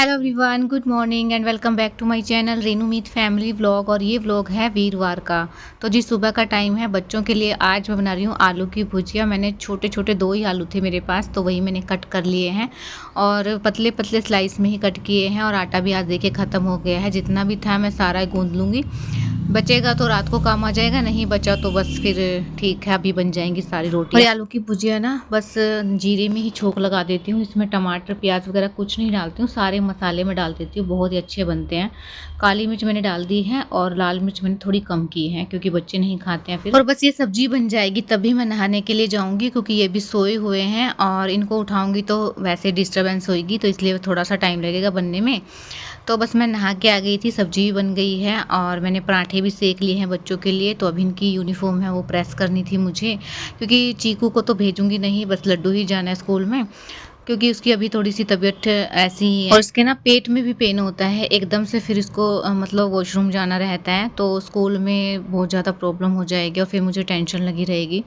Hello everyone, good morning and welcome back to my channel Renu Meet family vlog. और ये vlog है वीरवार का। तो जी सुबह का टाइम है बच्चों के लिए। आज मैं बना रही हूँ आलू की भुजिया। मैंने छोटे छोटे दो ही आलू थे मेरे पास, तो वही मैंने कट कर लिए हैं और पतले पतले स्लाइस में ही कट किए हैं। और आटा भी आज देखिए ख़त्म हो गया है, जितना भी था मैं सारा गूँध लूँगी। बचेगा तो रात को काम आ जाएगा, नहीं बचा तो बस फिर ठीक है, अभी बन जाएंगी सारी रोटी। और ये आलू की भुजिया ना बस जीरे में ही छोंक लगा देती हूँ। इसमें टमाटर प्याज वगैरह कुछ नहीं डालती हूँ, सारे मसाले में डाल देती हूँ, बहुत ही अच्छे बनते हैं। काली मिर्च मैंने डाल दी है और लाल मिर्च मैंने थोड़ी कम की है क्योंकि बच्चे नहीं खाते हैं फिर। और बस ये सब्जी बन जाएगी तभी मैं नहाने के लिए जाऊँगी, क्योंकि ये भी सोए हुए हैं और इनको उठाऊँगी तो वैसे डिस्टर्बेंस होगी, तो इसलिए थोड़ा सा टाइम लगेगा बनने में। तो बस मैं नहा के आ गई थी, सब्जी भी बन गई है और मैंने पराठे भी सेक लिए हैं बच्चों के लिए। तो अब इनकी यूनिफॉर्म है वो प्रेस करनी थी मुझे, क्योंकि चीकू को तो भेजूंगी नहीं, बस लड्डू ही जाना है स्कूल में, क्योंकि उसकी अभी थोड़ी सी तबीयत ऐसी ही है और उसके ना पेट में भी पेन होता है एकदम से। फिर इसको मतलब वॉशरूम जाना रहता है, तो स्कूल में बहुत ज़्यादा प्रॉब्लम हो जाएगी और फिर मुझे टेंशन लगी रहेगी।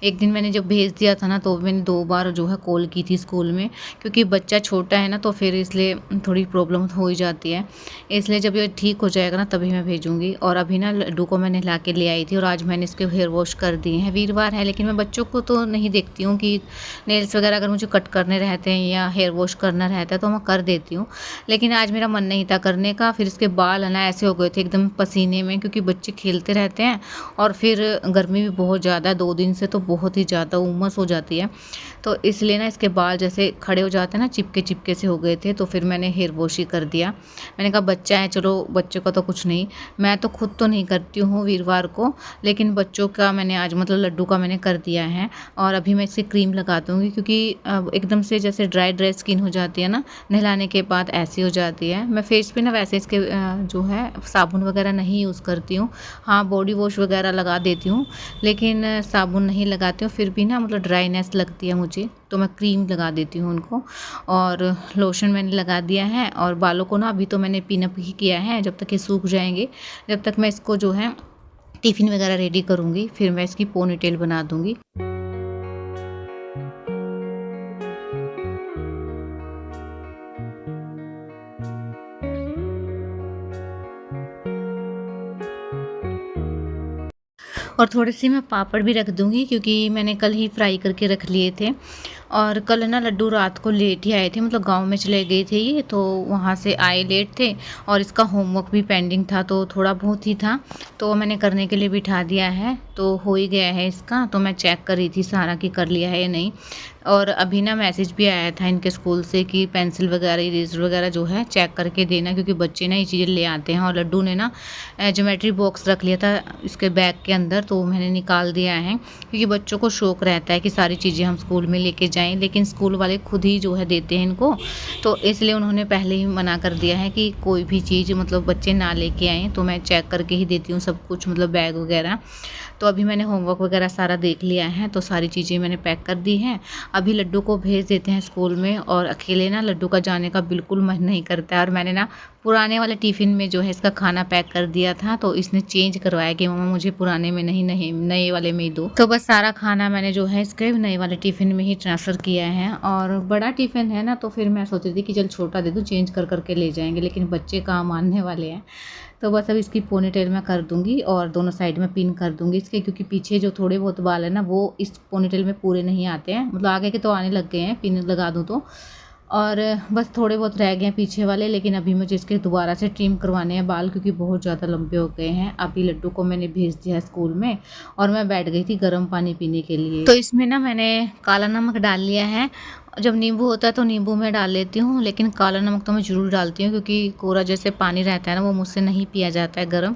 एक दिन मैंने जब भेज दिया था ना, तो मैंने 2 बार जो है कॉल की थी स्कूल में, क्योंकि बच्चा छोटा है ना, तो फिर इसलिए थोड़ी प्रॉब्लम हो ही जाती है। इसलिए जब ये ठीक हो जाएगा ना तभी मैं भेजूँगी। और अभी ना लड्डू को मैंने ला के ले आई थी और आज मैंने इसके हेयर वॉश कर दिए हैं। वीरवार है लेकिन मैं बच्चों को तो नहीं देखती हूँ कि नेल्स वगैरह अगर मुझे कट करने रहते हैं या हेयर वॉश करना रहता है तो मैं कर देती हूँ, लेकिन आज मेरा मन नहीं था करने का। फिर इसके बाल है ना ऐसे हो गए थे एकदम पसीने में, क्योंकि बच्चे खेलते रहते हैं और फिर गर्मी भी बहुत ज़्यादा है, 2 दिन से तो बहुत ही ज़्यादा उमस हो जाती है। तो इसलिए ना इसके बाल जैसे खड़े हो जाते हैं ना, चिपके चिपके से हो गए थे, तो फिर मैंने हेयर वॉश ही कर दिया। मैंने कहा बच्चा है, चलो बच्चे का तो कुछ नहीं, मैं तो खुद तो नहीं करती हूँ वीरवार को, लेकिन बच्चों का मैंने आज मतलब लड्डू का मैंने कर दिया है। और अभी मैं इसे क्रीम लगा दूँगी, क्योंकि एकदम से जैसे ड्राई स्किन हो जाती है ना नहलाने के बाद, ऐसी हो जाती है। मैं फेस पे ना वैसे इसके जो है साबुन वगैरह नहीं यूज़ करती हूँ। हाँ, बॉडी वॉश वगैरह लगा देती हूँ, लेकिन साबुन नहीं लगाती हूँ। फिर भी ना मतलब ड्राइनेस लगती है मुझे, तो मैं क्रीम लगा देती हूँ उनको। और लोशन मैंने लगा दिया है और बालों को ना अभी तो मैंने पिन अप ही किया है, जब तक ये सूख जाएंगे, जब तक मैं इसको जो है टिफ़िन वगैरह रेडी करूँगी, फिर मैं इसकी पोनीटेल बना दूँगी। और थोड़े-से मैं पापड़ भी रख दूँगी, क्योंकि मैंने कल ही फ्राई करके रख लिए थे। और कल ना लड्डू रात को लेट ही आए थे, मतलब गाँव में चले गए थे ये, तो वहाँ से आए लेट थे और इसका होमवर्क भी पेंडिंग था, तो थोड़ा बहुत ही था, तो मैंने करने के लिए बिठा दिया है। तो हो ही गया है इसका, तो मैं चेक कर रही थी सारा कि कर लिया है या नहीं। और अभी ना मैसेज भी आया था इनके स्कूल से कि पेंसिल वगैरह इरेज़र वगैरह जो है चेक करके देना, क्योंकि बच्चे ना ये चीज़ें ले आते हैं। और लड्डू ने ना ज्योमेट्री बॉक्स रख लिया था इसके बैग के अंदर, तो मैंने निकाल दिया है, क्योंकि बच्चों को शौक रहता है कि सारी चीज़ें हम स्कूल में लेके जाएँ, लेकिन स्कूल वाले खुद ही जो है देते हैं इनको, तो इसलिए उन्होंने पहले ही मना कर दिया है कि कोई भी चीज़ मतलब बच्चे ना लेके आएँ। तो मैं चेक करके ही देती हूँ सब कुछ, मतलब बैग वगैरह। तो अभी मैंने होमवर्क वगैरह सारा देख लिया है, तो सारी चीज़ें मैंने पैक कर दी हैं। अभी लड्डू को भेज देते हैं स्कूल में, और अकेले ना लड्डू का जाने का बिल्कुल मन नहीं करता है। और मैंने ना पुराने वाले टिफ़िन में जो है इसका खाना पैक कर दिया था, तो इसने चेंज करवाया कि मम्मा मुझे पुराने में नहीं, नहीं नए वाले में ही दो। तो बस सारा खाना मैंने जो है इसके नए वाले टिफ़िन में ही ट्रांसफ़र किया है। और बड़ा टिफ़िन है ना, तो फिर मैं सोच रही थी कि चल छोटा दे दूँ, चेंज कर करके ले जाएंगे, लेकिन बच्चे कहाँ मानने वाले हैं। तो बस अब इसकी पोनीटेल मैं कर दूँगी और दोनों साइड में पिन कर दूँगी इसके, क्योंकि पीछे जो थोड़े बहुत बाल है ना वो इस पोनीटेल में पूरे नहीं आते हैं, मतलब आगे के तो आने लग गए हैं पिन लगा दूँ तो। और बस थोड़े बहुत रह गए हैं पीछे वाले, लेकिन अभी मुझे इसके दोबारा से ट्रिम करवाने हैं बाल, क्योंकि बहुत ज़्यादा लंबे हो गए हैं। अभी लड्डू को मैंने भेज दिया स्कूल में और मैं बैठ गई थी गर्म पानी पीने के लिए। तो इसमें ना मैंने काला नमक डाल लिया है। जब नींबू होता है तो नींबू मैं डाल लेती हूँ, लेकिन काला नमक तो मैं ज़रूर डालती हूँ, क्योंकि कोरा जैसे पानी रहता है ना वो मुझसे नहीं पिया जाता है गर्म,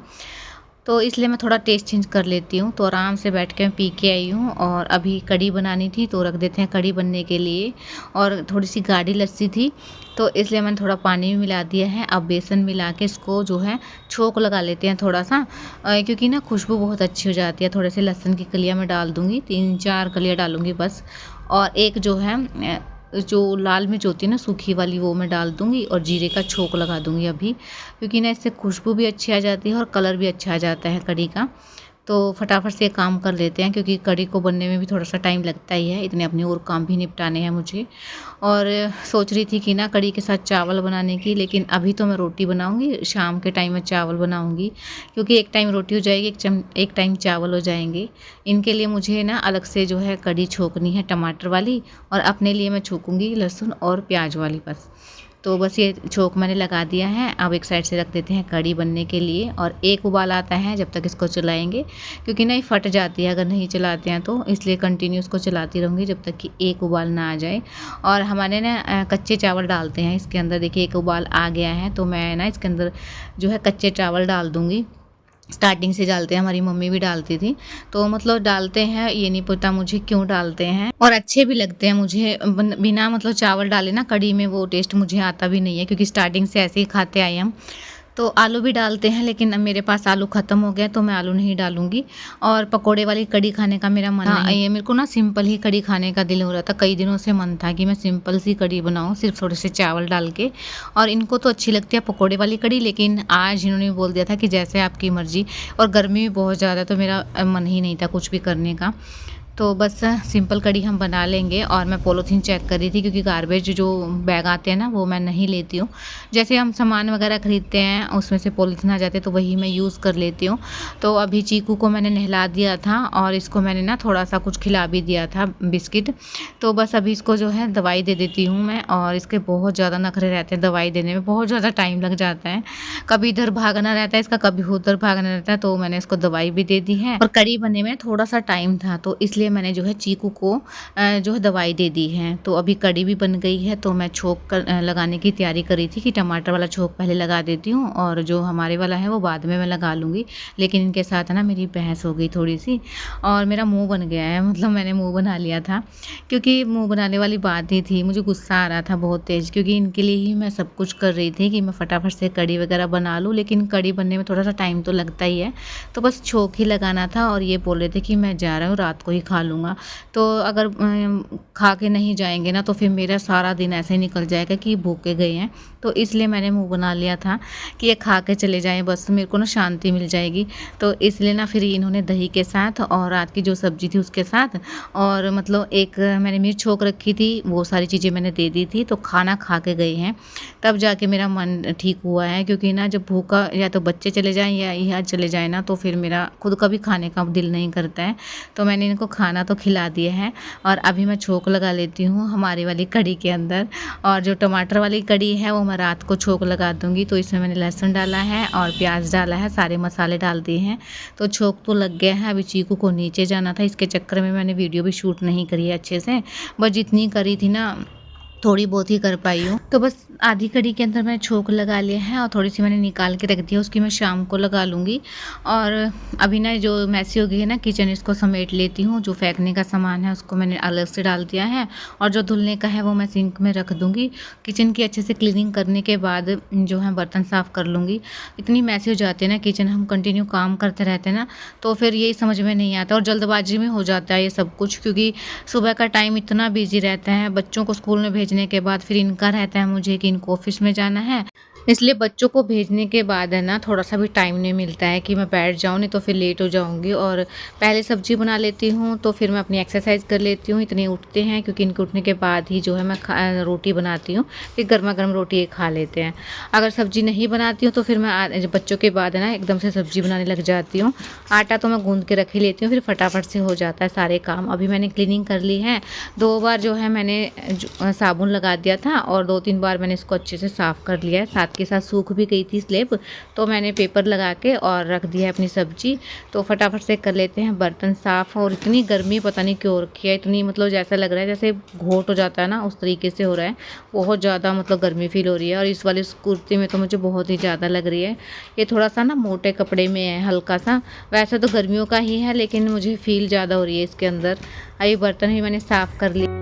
तो इसलिए मैं थोड़ा टेस्ट चेंज कर लेती हूँ। तो आराम से बैठ के मैं पी के आई हूँ। और अभी कढ़ी बनानी थी, तो रख देते हैं कढ़ी बनने के लिए। और थोड़ी सी गाढ़ी लस्सी थी, तो इसलिए मैंने थोड़ा पानी भी मिला दिया है। अब बेसन मिला के इसको जो है छोंक लगा लेते हैं थोड़ा सा, क्योंकि ना खुशबू बहुत अच्छी हो जाती है। थोड़े से लहसुन की कलियाँ मैं डाल दूँगी, 3-4 कलियाँ डालूँगी बस। और एक जो है जो लाल मिर्च होती है ना सूखी वाली, वो मैं डाल दूँगी और जीरे का छोंक लगा दूँगी अभी, क्योंकि ना इससे खुशबू भी अच्छी आ जाती है और कलर भी अच्छा आ जाता है कढ़ी का। तो फटाफट से काम कर लेते हैं क्योंकि कढ़ी को बनने में भी थोड़ा-सा टाइम लगता ही है, इतने अपने और काम भी निपटाने हैं मुझे। और सोच रही थी कि ना कढ़ी के साथ चावल बनाने की, लेकिन अभी तो मैं रोटी बनाऊँगी, शाम के टाइम में चावल बनाऊँगी क्योंकि एक टाइम रोटी हो जाएगी, एक टाइम चावल हो जाएँगे। इनके लिए मुझे ना अलग से जो है कढ़ी छोंकनी है टमाटर वाली, और अपने लिए मैं छोंकूँगी लहसुन और प्याज वाली बस। तो बस ये छोंक मैंने लगा दिया है। अब एक साइड से रख देते हैं कढ़ी बनने के लिए, और एक उबाल आता है जब तक इसको चलाएँगे, क्योंकि ना ये फट जाती है अगर नहीं चलाते हैं तो, इसलिए कंटिन्यू इसको चलाती रहूँगी जब तक कि एक उबाल ना आ जाए। और हमारे ना कच्चे चावल डालते हैं इसके अंदर। देखिए एक उबाल आ गया है तो मैं ना इसके अंदर जो है कच्चे चावल डाल दूँगी। स्टार्टिंग से डालते हैं, हमारी मम्मी भी डालती थी, तो मतलब डालते हैं, ये नहीं पता मुझे क्यों डालते हैं, और अच्छे भी लगते हैं मुझे। बिना मतलब चावल डाले ना कढ़ी में वो टेस्ट मुझे आता भी नहीं है, क्योंकि स्टार्टिंग से ऐसे ही खाते आए हम। तो आलू भी डालते हैं, लेकिन अब मेरे पास आलू ख़त्म हो गया तो मैं आलू नहीं डालूँगी। और पकोड़े वाली कढ़ी खाने का मेरा मन नहीं, ये मेरे को ना सिंपल ही कढ़ी खाने का दिल हो रहा था। कई दिनों से मन था कि मैं सिंपल सी कढ़ी बनाऊँ, सिर्फ थोड़े से चावल डाल के। और इनको तो अच्छी लगती है पकोड़े वाली कढ़ी, लेकिन आज इन्होंने बोल दिया था कि जैसे आपकी मर्ज़ी। और गर्मी भी बहुत ज़्यादा, तो मेरा मन ही नहीं था कुछ भी करने का। तो बस सिंपल कढ़ी हम बना लेंगे। और मैं पॉलीथीन चेक कर रही थी, क्योंकि गार्बेज जो बैग आते हैं ना वो मैं नहीं लेती हूँ। जैसे हम सामान वगैरह ख़रीदते हैं उसमें से पॉलीथीन आ जाते हैं, तो वही मैं यूज़ कर लेती हूँ। तो अभी चीकू को मैंने नहला दिया था, और इसको मैंने ना थोड़ा सा कुछ खिला भी दिया था, बिस्किट। तो बस अभी इसको जो है दवाई दे देती हूँ मैं। और इसके बहुत ज़्यादा नखरे रहते हैं, दवाई देने में बहुत ज़्यादा टाइम लग जाता है। कभी इधर भागना रहता है इसका, कभी उधर भागना रहता है। तो मैंने इसको दवाई भी दे दी है, और कढ़ी बनने में थोड़ा सा टाइम था, तो इसलिए मैंने जो है चीकू को जो है दवाई दे दी है। तो अभी कढ़ी भी बन गई है, तो मैं छोंक कर लगाने की तैयारी कर रही थी कि टमाटर वाला छोंक पहले लगा देती हूँ, और जो हमारे वाला है वो बाद में मैं लगा लूँगी। लेकिन इनके साथ ना मेरी बहस हो गई थोड़ी सी, और मेरा मुँह बन गया है, मतलब मैंने मुँह बना लिया था, क्योंकि मुँह बनाने वाली बात ही थी। मुझे गुस्सा आ रहा था बहुत तेज़, क्योंकि इनके लिए ही मैं सब कुछ कर रही थी कि मैं फटाफट से कढ़ी वगैरह बना लूँ, लेकिन कढ़ी बनने में थोड़ा सा टाइम तो लगता ही है। तो बस छोंक ही लगाना था, और ये बोल रहे थे कि मैं जा रहा हूँ, रात को ही खा लूँगा। तो अगर खा के नहीं जाएँगे ना, तो फिर मेरा सारा दिन ऐसे ही निकल जाएगा कि भूखे गए हैं। तो इसलिए मैंने मुँह बना लिया था कि ये खा के चले जाएँ, बस मेरे को ना शांति मिल जाएगी। तो इसलिए ना फिर इन्होंने दही के साथ और रात की जो सब्ज़ी थी उसके साथ, और मतलब एक मैंने मिर्च छोंक रखी थी, वो सारी चीज़ें मैंने दे दी थी। तो खाना खा के गए हैं, तब जाके मेरा मन ठीक हुआ है। क्योंकि ना जब भूखा या तो बच्चे चले जाएँ या यह चले जाएँ ना, तो फिर मेरा खुद का भी खाने का दिल नहीं करता है। तो मैंने इनको खाना तो खिला दिया है, और अभी मैं छोंक लगा लेती हूँ हमारी वाली कढ़ी के अंदर। और जो टमाटर वाली कढ़ी है वो मैं रात को छोंक लगा दूँगी। तो इसमें मैंने लहसुन डाला है और प्याज डाला है, सारे मसाले डाल दिए हैं। तो छोंक तो लग गया है। अभी चीकू को नीचे जाना था, इसके चक्कर में मैंने वीडियो भी शूट नहीं करी है अच्छे से, बस जितनी करी थी ना थोड़ी बहुत ही कर पाई हूँ। तो बस आधी कढ़ी के अंदर मैंने छोंक लगा लिया है, और थोड़ी सी मैंने निकाल के रख दिया, उसकी मैं शाम को लगा लूँगी। और अभी ना जो मैसी हो गई है ना किचन, इसको समेट लेती हूँ। जो फेंकने का सामान है उसको मैंने अलग से डाल दिया है, और जो धुलने का है वो मैं सिंक में रख दूँगी। किचन की अच्छे से क्लीनिंग करने के बाद जो है बर्तन साफ़ कर लूँगी। इतनी मैसी हो जाती है ना किचन, हम कंटिन्यू काम करते रहते हैं ना, तो फिर यही समझ में नहीं आता, और जल्दबाजी में हो जाता है ये सब कुछ। क्योंकि सुबह का टाइम इतना बिजी रहता है, बच्चों को स्कूल में भेजने के बाद फिर इनका रहता है मुझे कि इनको ऑफिस में जाना है, इसलिए बच्चों को भेजने के बाद है ना थोड़ा सा भी टाइम नहीं मिलता है कि मैं बैठ जाऊँ, नहीं तो फिर लेट हो जाऊँगी। और पहले सब्जी बना लेती हूँ, तो फिर मैं अपनी एक्सरसाइज कर लेती हूँ। इतने उठते हैं, क्योंकि इनके उठने के बाद ही जो है मैं रोटी बनाती हूँ, फिर गर्मा गर्म रोटी ये खा लेते हैं। अगर सब्जी नहीं बनाती हूँ तो फिर मैं बच्चों के बाद है ना एकदम से सब्जी बनाने लग जाती हूँ। आटा तो मैं गूँध के रख ही लेती हूँ, फिर फटाफट से हो जाता है सारे काम। अभी मैंने क्लीनिंग कर ली है, 2 बार जो है मैंने साबुन लगा दिया था, और 2-3 बार मैंने इसको अच्छे से साफ़ कर लिया है। साथ के साथ सूख भी गई थी स्लेब, तो मैंने पेपर लगा के और रख दिया है अपनी सब्जी। तो फटाफट से कर लेते हैं बर्तन साफ़। और इतनी गर्मी पता नहीं क्यों रखी है, इतनी मतलब जैसा लग रहा है जैसे घोट हो जाता है ना, उस तरीके से हो रहा है। बहुत ज़्यादा मतलब गर्मी फील हो रही है, और इस वाली कुर्ती में तो मुझे बहुत ही ज़्यादा लग रही है। ये थोड़ा सा ना मोटे कपड़े में है हल्का सा, वैसे तो गर्मियों का ही है, लेकिन मुझे फील ज़्यादा हो रही है इसके अंदर। अभी बर्तन भी मैंने साफ़ कर लिया।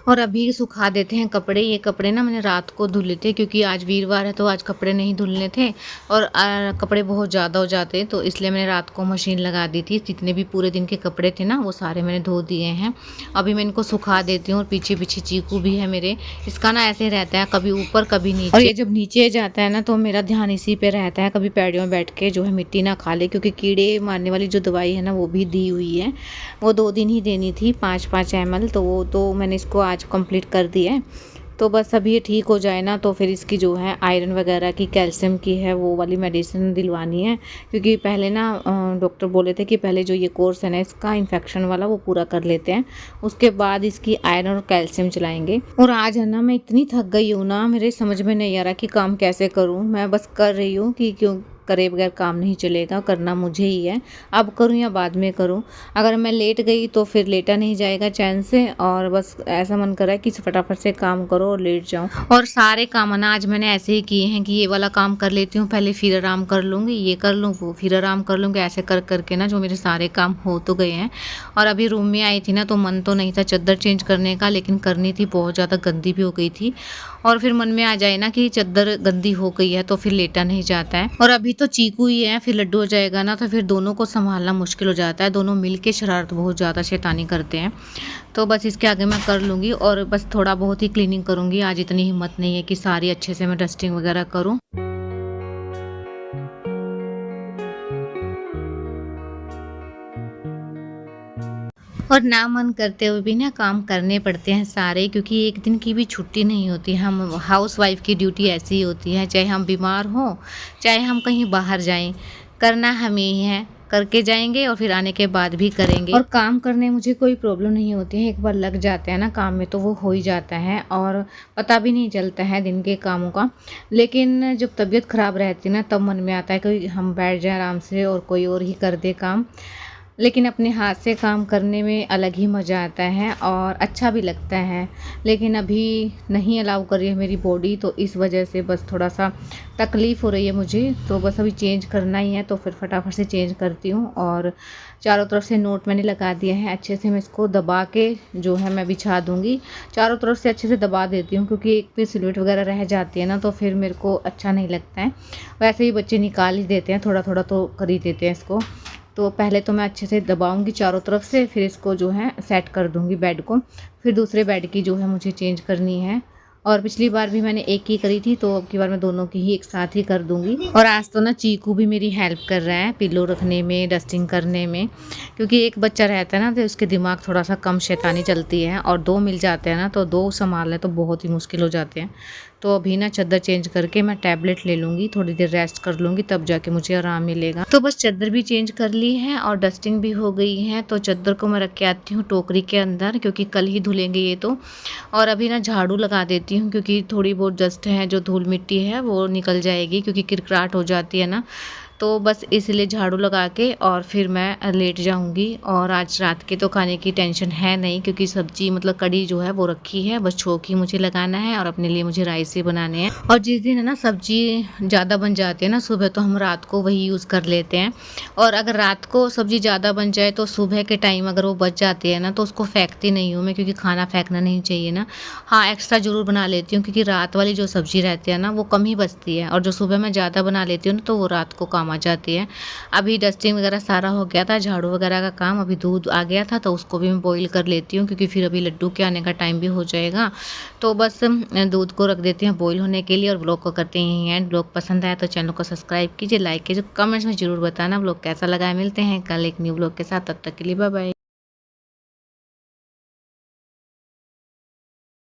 और अभी सुखा देते हैं कपड़े। ये कपड़े ना मैंने रात को धुले थे क्योंकि आज वीरवार है तो आज कपड़े नहीं धुलने थे और कपड़े बहुत ज़्यादा हो जाते तो इसलिए मैंने रात को मशीन लगा दी थी। जितने भी पूरे दिन के कपड़े थे ना वो सारे मैंने धो दिए हैं। अभी मैं इनको सुखा देती हूँ और पीछे पीछे चीकू भी है मेरे। इसका ना ऐसे रहता है कभी ऊपर कभी नीचे, और ये जब नीचे जाता है ना तो मेरा ध्यान इसी पे रहता है कभी पैड़ियों में बैठ के जो है मिट्टी ना खा ले, क्योंकि कीड़े मारने वाली जो दवाई है ना वो भी दी हुई है। वो 2 दिन ही देनी थी 5-5 ml, तो वो तो मैंने इसको आज कंप्लीट कर दिया है। तो बस अभी ये ठीक हो जाए ना तो फिर इसकी जो है आयरन वगैरह की कैल्शियम की है वो वाली मेडिसिन दिलवानी है, क्योंकि पहले ना डॉक्टर बोले थे कि पहले जो ये कोर्स है ना इसका इन्फेक्शन वाला वो पूरा कर लेते हैं, उसके बाद इसकी आयरन और कैल्शियम चलाएंगे। और आज है ना मैं इतनी थक गई हूँ ना, मेरे समझ में नहीं आ रहा कि काम कैसे करूँ। मैं बस कर रही हूँ कि क्यों करे बगैर काम नहीं चलेगा, करना मुझे ही है। अब करूँ या बाद में करूँ, अगर मैं लेट गई तो फिर लेटा नहीं जाएगा चैन से, और बस ऐसा मन कर रहा है कि फटाफट से काम करो और लेट जाऊँ। और सारे काम ना आज मैंने ऐसे ही किए हैं कि ये वाला काम कर लेती हूँ पहले, फिर आराम कर लूँगी, ये कर लूँ वो फिर आराम कर लूँगी। ऐसे कर करके ना जो मेरे सारे काम हो तो गए हैं। और अभी रूम में आई थी ना तो मन तो नहीं था चादर चेंज करने का, लेकिन करनी थी, बहुत ज़्यादा गंदी भी हो गई थी। और फिर मन में आ जाए ना कि चादर गंदी हो गई है तो फिर लेटा नहीं जाता है। और अभी तो चीकू ही है, फिर लड्डू हो जाएगा ना तो फिर दोनों को संभालना मुश्किल हो जाता है। दोनों मिलके शरारत बहुत ज़्यादा शैतानी करते हैं। तो बस इसके आगे मैं कर लूँगी और बस थोड़ा बहुत ही क्लीनिंग करूँगी। आज इतनी हिम्मत नहीं है कि सारी अच्छे से मैं डस्टिंग वगैरह करूँ। और ना मन करते हुए भी ना काम करने पड़ते हैं सारे, क्योंकि एक दिन की भी छुट्टी नहीं होती। हम हाउस वाइफ की ड्यूटी ऐसी ही होती है, चाहे हम बीमार हों चाहे हम कहीं बाहर जाएं, करना हमें ही है। करके जाएंगे और फिर आने के बाद भी करेंगे। और काम करने मुझे कोई प्रॉब्लम नहीं होती है, एक बार लग जाते हैं ना काम में तो वो हो ही जाता है और पता भी नहीं चलता है दिन के कामों का। लेकिन जब तबीयत ख़राब रहती है ना तब मन में आता है कि हम बैठ जाए आराम से और कोई और ही कर दे काम। लेकिन अपने हाथ से काम करने में अलग ही मज़ा आता है और अच्छा भी लगता है। लेकिन अभी नहीं अलाउ कर रही है मेरी बॉडी, तो इस वजह से बस थोड़ा सा तकलीफ़ हो रही है मुझे। तो बस अभी चेंज करना ही है तो फिर फटाफट से चेंज करती हूँ। और चारों तरफ से नोट मैंने लगा दिए हैं, अच्छे से मैं इसको दबा के जो है मैं बिछा दूँगी। चारों तरफ से अच्छे से दबा देती हूँ, क्योंकि एक पे सिलवट वगैरह रह जाती है ना तो फिर मेरे को अच्छा नहीं लगता है। वैसे ही बच्चे निकाल ही देते हैं, थोड़ा थोड़ा तो कर ही देते हैं इसको। तो पहले तो मैं अच्छे से दबाऊंगी चारों तरफ से, फिर इसको जो है सेट कर दूंगी बेड को। फिर दूसरे बेड की जो है मुझे चेंज करनी है। और पिछली बार भी मैंने एक ही करी थी, तो अब की बार मैं दोनों की ही एक साथ ही कर दूंगी। और आज तो ना चीकू भी मेरी हेल्प कर रहा है पिलो रखने में, डस्टिंग करने में, क्योंकि एक बच्चा रहता है ना तो उसके दिमाग थोड़ा सा कम शैतानी चलती है, और 2 मिल जाते हैं ना तो 2 संभालने तो बहुत ही मुश्किल हो जाते हैं। तो अभी ना चादर चेंज करके मैं टैबलेट ले लूँगी, थोड़ी देर रेस्ट कर लूँगी, तब जाके मुझे आराम मिलेगा। तो बस चादर भी चेंज कर ली है और डस्टिंग भी हो गई है। तो चादर को मैं रख के आती हूँ टोकरी के अंदर, क्योंकि कल ही धुलेंगे ये तो। और अभी ना झाड़ू लगा देती हूँ, क्योंकि थोड़ी बहुत डस्ट है जो धूल मिट्टी है वो निकल जाएगी, क्योंकि किरकिराहट हो जाती है ना। तो बस इसलिए झाड़ू लगा के और फिर मैं लेट जाऊंगी। और आज रात के तो खाने की टेंशन है नहीं, क्योंकि सब्जी मतलब कड़ी जो है वो रखी है, बस छोंक ही मुझे लगाना है और अपने लिए मुझे राइस ही बनाने हैं। और जिस दिन है ना सब्जी ज़्यादा बन जाती है ना सुबह, तो हम रात को वही यूज़ कर लेते हैं। और अगर रात को सब्जी ज़्यादा बन जाए तो सुबह के टाइम अगर वो बच जाती है ना तो उसको फेंकती नहीं हूँ मैं, क्योंकि खाना फेंकना नहीं चाहिए ना। हाँ, एक्स्ट्रा ज़रूर बना लेती हूँ, क्योंकि रात वाली जो सब्जी रहती है ना वो कम ही बचती है, और जो सुबह मैं ज़्यादा बना लेती हूँ ना तो वो रात को काम आ जाती है। अभी डस्टिंग वगैरह सारा हो गया था, झाड़ू वगैरह का काम। अभी दूध आ गया था तो उसको भी मैं बॉईल कर लेती हूँ, क्योंकि फिर अभी लड्डू के आने का टाइम भी हो जाएगा। तो बस दूध को रख देती हूँ बॉईल होने के लिए, और ब्लॉग को करते हैं एंड। ब्लॉग पसंद आया तो चैनल को सब्सक्राइब कीजिए, लाइक कीजिए, कमेंट्स में ज़रूर बताना ब्लॉग कैसा लगा है। मिलते हैं कल एक न्यू ब्लॉग के साथ, तब तक के लिए बाय बाय।